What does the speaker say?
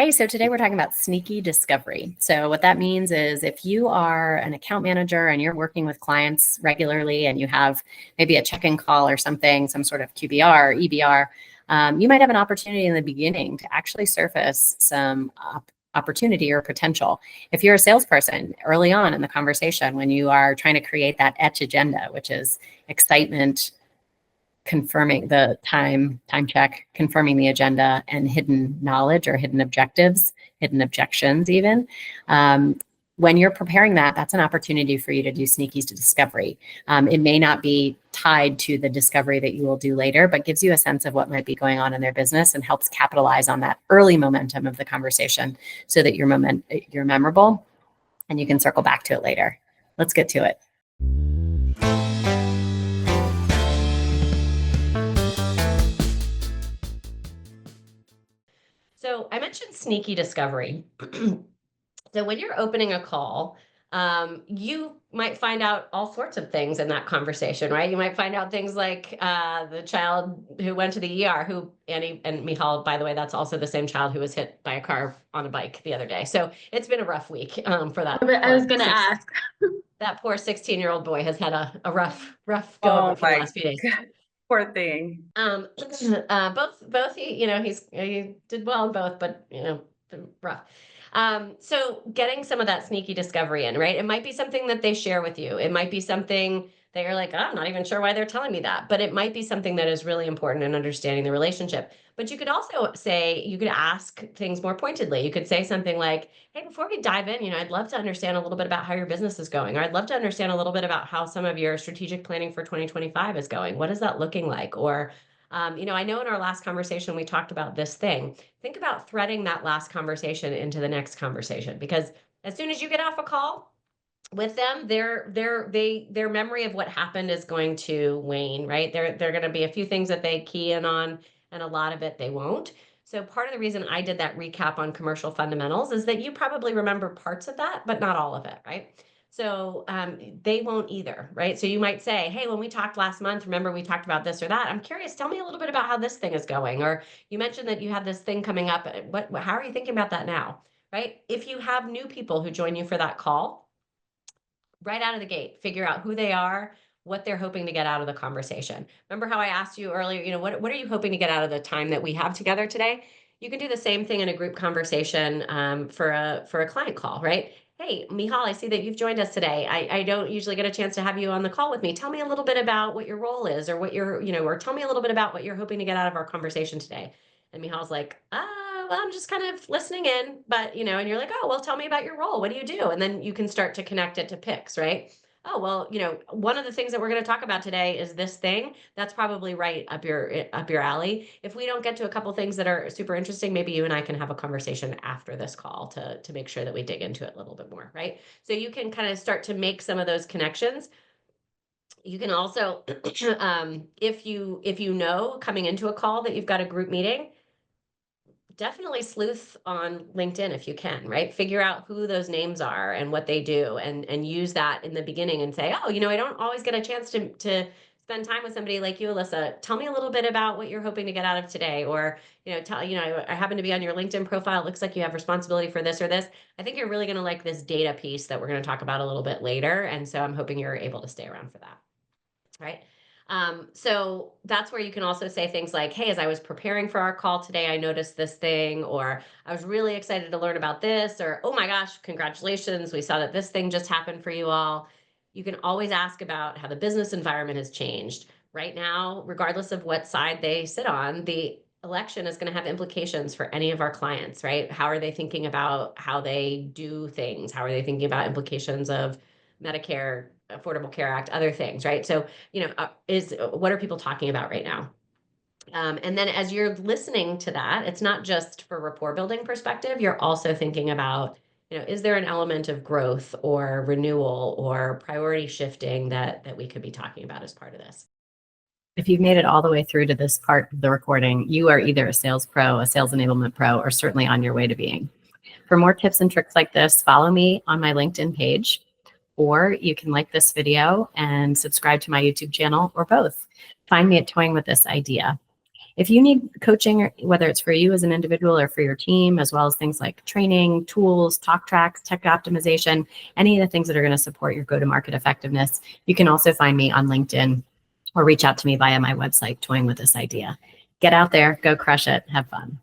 Hey, so today we're talking about sneaky discovery. So what that means is if you are an account manager and you're working with clients regularly and you have maybe a check-in call or something, some sort of QBR or EBR, you might have an opportunity in the beginning to actually surface some opportunity or potential. If you're a salesperson early on in the conversation, when you are trying to create that ETCH agenda, which is excitement, confirming the time check, confirming the agenda, and hidden knowledge or hidden objectives, hidden objections even. When you're preparing that, that's an opportunity for you to do sneaky discovery. It may not be tied to the discovery that you will do later, but gives you a sense of what might be going on in their business and helps capitalize on that early momentum of the conversation so that you're memorable and you can circle back to it later. Let's get to it. So I mentioned sneaky discovery. So when you're opening a call, you might find out all sorts of things in that conversation, right? You might find out things like the child who went to the ER, who Annie and Michal, by the way, that's also the same child who was hit by a car on a bike the other day. So it's been a rough week for that. I was going to ask. That poor 16-year-old boy has had a rough go of it for the last few days. God. Poor thing. Both he did well in both, but rough. So getting some of that sneaky discovery in, right? It might be something that they share with you. It might be something that you're like, oh, I'm not even sure why they're telling me that, but it might be something that is really important in understanding the relationship. But you could also say, you could ask things more pointedly. You could say something like, hey, before we dive in, I'd love to understand a little bit about how your business is going, or I'd love to understand a little bit about how some of your strategic planning for 2025 is going. What is that looking like? Or, I know in our last conversation, we talked about this thing. Think about threading that last conversation into the next conversation, because as soon as you get off a call with them, their memory of what happened is going to wane, right? There are going to be a few things that they key in on, and a lot of it they won't. So part of the reason I did that recap on commercial fundamentals is that you probably remember parts of that, but not all of it, right? So they won't either, right? So you might say, hey, when we talked last month, remember we talked about this or that? I'm curious, tell me a little bit about how this thing is going. Or you mentioned that you had this thing coming up. How are you thinking about that now, right? If you have new people who join you for that call, right out of the gate, figure out who they are, what they're hoping to get out of the conversation. Remember how I asked you earlier, what are you hoping to get out of the time that we have together today? You can do the same thing in a group conversation for a client call, right? Hey, Michal, I see that you've joined us today. I don't usually get a chance to have you on the call with me. Tell me a little bit about what your role is, or what you're, or tell me a little bit about what you're hoping to get out of our conversation today. And Michal's like, well, I'm just kind of listening in, but, and you're like, oh, well, tell me about your role. What do you do? And then you can start to connect it to picks, right? Oh, well, one of the things that we're going to talk about today is this thing. That's probably right up your alley. If we don't get to a couple things that are super interesting, maybe you and I can have a conversation after this call to make sure that we dig into it a little bit more, right? So you can kind of start to make some of those connections. You can also, if you know coming into a call that you've got a group meeting, definitely sleuth on LinkedIn if you can, right? Figure out who those names are and what they do, and use that in the beginning and say, oh, I don't always get a chance to spend time with somebody like you, Alyssa. Tell me a little bit about what you're hoping to get out of today. Or, I happen to be on your LinkedIn profile. It looks like you have responsibility for this or this. I think you're really going to like this data piece that we're going to talk about a little bit later. And so I'm hoping you're able to stay around for that, right? So that's where you can also say things like, hey, as I was preparing for our call today, I noticed this thing, or I was really excited to learn about this, or, oh my gosh, congratulations, we saw that this thing just happened for you all. You can always ask about how the business environment has changed. Right now, regardless of what side they sit on, the election is going to have implications for any of our clients, right? How are they thinking about how they do things? How are they thinking about implications of Medicare, Affordable Care Act, other things, right? So, what are people talking about right now? And then as you're listening to that, it's not just for rapport building perspective, you're also thinking about, is there an element of growth or renewal or priority shifting that we could be talking about as part of this? If you've made it all the way through to this part of the recording, you are either a sales pro, a sales enablement pro, or certainly on your way to being. For more tips and tricks like this, follow me on my LinkedIn page, or you can like this video and subscribe to my YouTube channel, or both. Find me at Toying with This Idea. if you need coaching, whether it's for you as an individual or for your team, as well as things like training, tools, talk tracks, tech optimization, any of the things that are going to support your go-to-market effectiveness, you can also find me on LinkedIn or reach out to me via my website, Toying with This Idea. Get out there, go crush it, have fun.